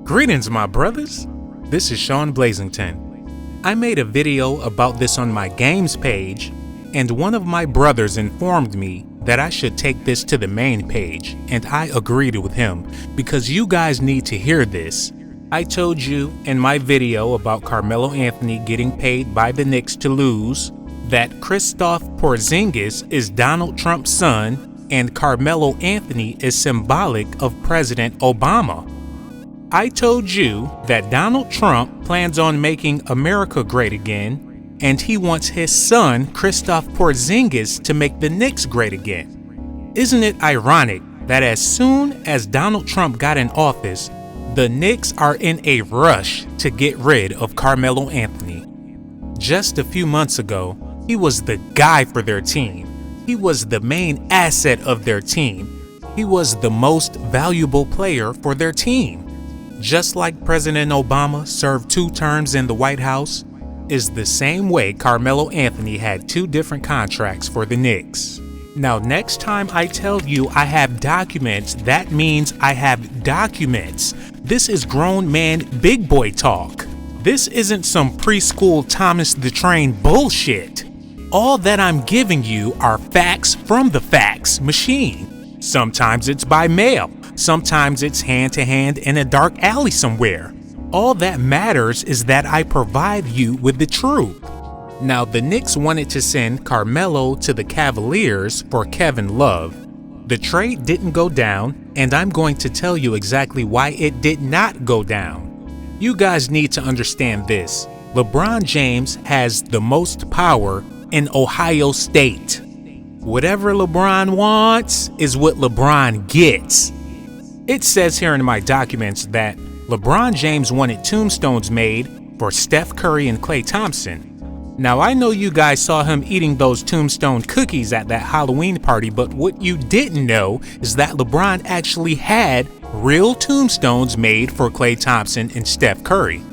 Greetings, my brothers. This is Sean Blazington. I made a video about this on my games page, and one of my brothers informed me that I should take this to the main page, and I agreed with him because you guys need to hear this. I told you in my video about Carmelo Anthony getting paid by the Knicks to lose that Kristaps Porzingis is Donald Trump's son and Carmelo Anthony is symbolic of President Obama. I told you that Donald Trump plans on making America great again, and he wants his son, Kristaps Porzingis, to make the Knicks great again. Isn't it ironic that as soon as Donald Trump got in office, the Knicks are in a rush to get rid of Carmelo Anthony? Just a few months ago, he was the guy for their team. He was the main asset of their team. He was the most valuable player for their team. Just like President Obama served 2 terms in the White House, is the same way Carmelo Anthony had 2 different contracts for the Knicks. Now, next time I tell you I have documents, that means I have documents. This is grown man big boy talk. This isn't some preschool Thomas the Train bullshit. All that I'm giving you are facts from the fax machine. Sometimes it's by mail. Sometimes it's hand-to-hand in a dark alley somewhere. All that matters is that I provide you with the truth. Now, the Knicks wanted to send Carmelo to the Cavaliers for Kevin Love. The trade didn't go down, and I'm going to tell you exactly why it did not go down. You guys need to understand this. LeBron James has the most power in Ohio State. Whatever LeBron wants is what LeBron gets. It says here in my documents that LeBron James wanted tombstones made for Steph Curry and Klay Thompson. Now, I know you guys saw him eating those tombstone cookies at that Halloween party, but what you didn't know is that LeBron actually had real tombstones made for Klay Thompson and Steph Curry.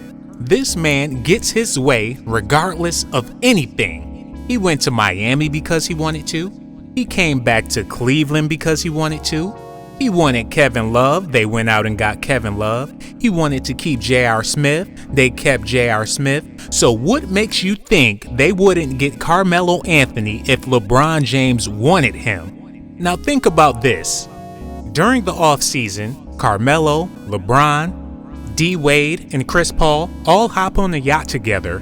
This man gets his way regardless of anything. He went to Miami because he wanted to. He came back to Cleveland because he wanted to. He wanted Kevin Love, they went out and got Kevin Love. He wanted to keep J.R. Smith, they kept J.R. Smith. So what makes you think they wouldn't get Carmelo Anthony if LeBron James wanted him? Now think about this. During the offseason, Carmelo, LeBron, D. Wade, and Chris Paul all hop on a yacht together,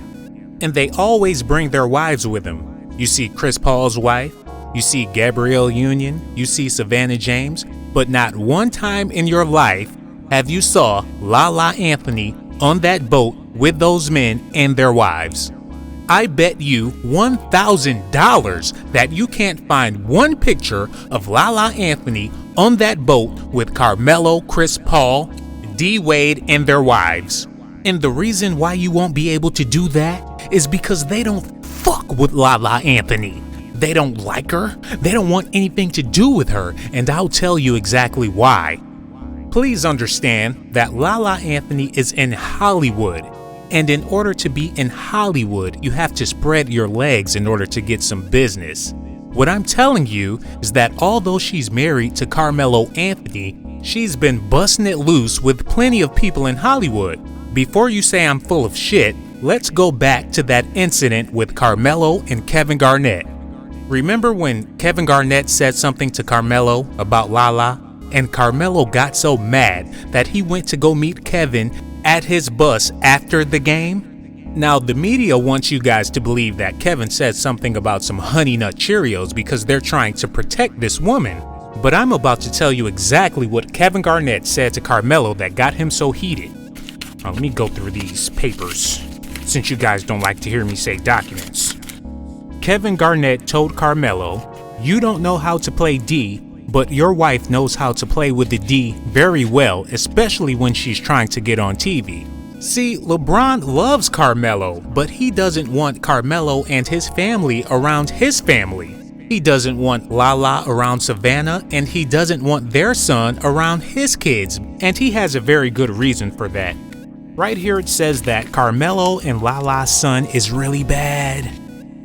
and they always bring their wives with them. You see Chris Paul's wife, you see Gabrielle Union, you see Savannah James, but not one time in your life have you saw Lala Anthony on that boat with those men and their wives. I bet you $1,000 that you can't find one picture of Lala Anthony on that boat with Carmelo, Chris Paul, D. Wade, and their wives. And the reason why you won't be able to do that is because they don't fuck with Lala Anthony. They don't like her, they don't want anything to do with her, and I'll tell you exactly why. Please understand that Lala Anthony is in Hollywood, and in order to be in Hollywood, you have to spread your legs in order to get some business. What I'm telling you is that although she's married to Carmelo Anthony, she's been busting it loose with plenty of people in Hollywood. Before you say I'm full of shit, let's go back to that incident with Carmelo and Kevin Garnett. Remember when Kevin Garnett said something to Carmelo about Lala, and Carmelo got so mad that he went to go meet Kevin at his bus after the game? Now, the media wants you guys to believe that Kevin said something about some Honey Nut Cheerios because they're trying to protect this woman. But I'm about to tell you exactly what Kevin Garnett said to Carmelo that got him so heated. Now, let me go through these papers, since you guys don't like to hear me say documents. Kevin Garnett told Carmelo, "You don't know how to play D, but your wife knows how to play with the D very well, especially when she's trying to get on TV." See, LeBron loves Carmelo, but he doesn't want Carmelo and his family around his family. He doesn't want Lala around Savannah, and he doesn't want their son around his kids, and he has a very good reason for that. Right here it says that Carmelo and Lala's son is really bad.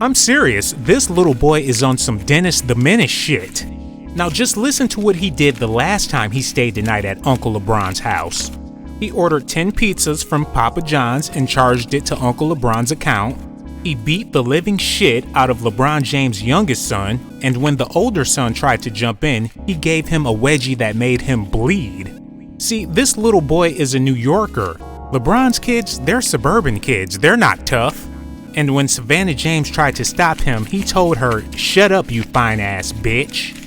I'm serious, this little boy is on some Dennis the Menace shit. Now just listen to what he did the last time he stayed the night at Uncle LeBron's house. He ordered 10 pizzas from Papa John's and charged it to Uncle LeBron's account. He beat the living shit out of LeBron James' youngest son, and when the older son tried to jump in, he gave him a wedgie that made him bleed. See, this little boy is a New Yorker. LeBron's kids, they're suburban kids, they're not tough. And when Savannah James tried to stop him, he told her, "Shut up, you fine-ass bitch."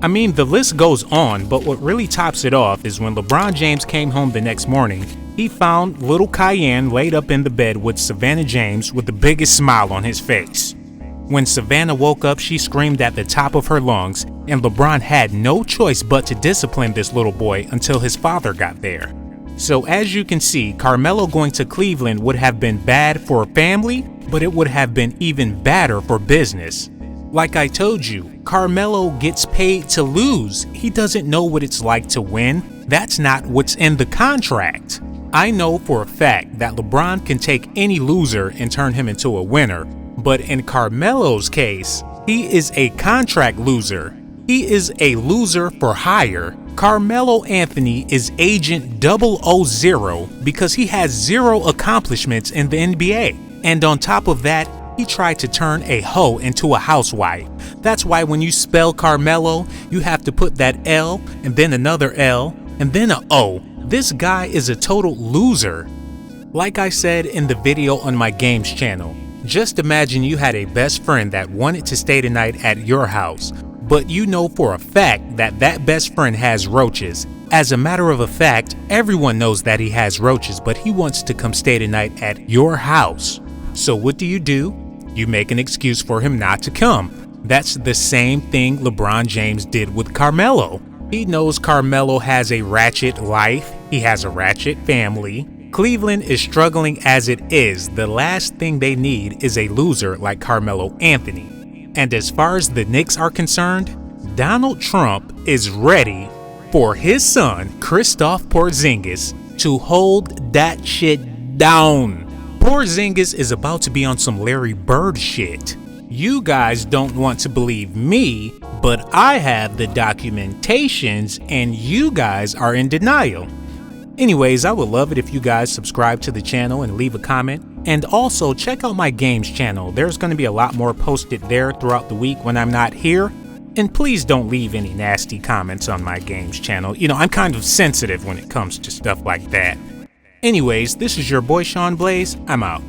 I mean, the list goes on, but what really tops it off is when LeBron James came home the next morning, he found little Cayenne laid up in the bed with Savannah James with the biggest smile on his face. When Savannah woke up, she screamed at the top of her lungs, and LeBron had no choice but to discipline this little boy until his father got there. So as you can see, Carmelo going to Cleveland would have been bad for a family, but it would have been even badder for business. Like I told you, Carmelo gets paid to lose. He doesn't know what it's like to win. That's not what's in the contract. I know for a fact that LeBron can take any loser and turn him into a winner, but in Carmelo's case, he is a contract loser. He is a loser for hire. Carmelo Anthony is Agent 000 because he has 0 accomplishments in the NBA. And on top of that, he tried to turn a hoe into a housewife. That's why when you spell Carmelo, you have to put that L and then another L and then a O. This guy is a total loser. Like I said in the video on my games channel, just imagine you had a best friend that wanted to stay the night at your house, but you know for a fact that that best friend has roaches. As a matter of fact, everyone knows that he has roaches, but he wants to come stay the night at your house. So what do? You make an excuse for him not to come. That's the same thing LeBron James did with Carmelo. He knows Carmelo has a ratchet life. He has a ratchet family. Cleveland is struggling as it is. The last thing they need is a loser like Carmelo Anthony. And as far as the Knicks are concerned, Donald Trump is ready for his son, Kristaps Porzingis, to hold that shit down. Porzingis is about to be on some Larry Bird shit. You guys don't want to believe me, but I have the documentations and you guys are in denial. Anyways, I would love it if you guys subscribe to the channel and leave a comment. And also check out my games channel. There's going to be a lot more posted there throughout the week when I'm not here. And please don't leave any nasty comments on my games channel. You know, I'm kind of sensitive when it comes to stuff like that. Anyways, this is your boy Sean Blaze. I'm out.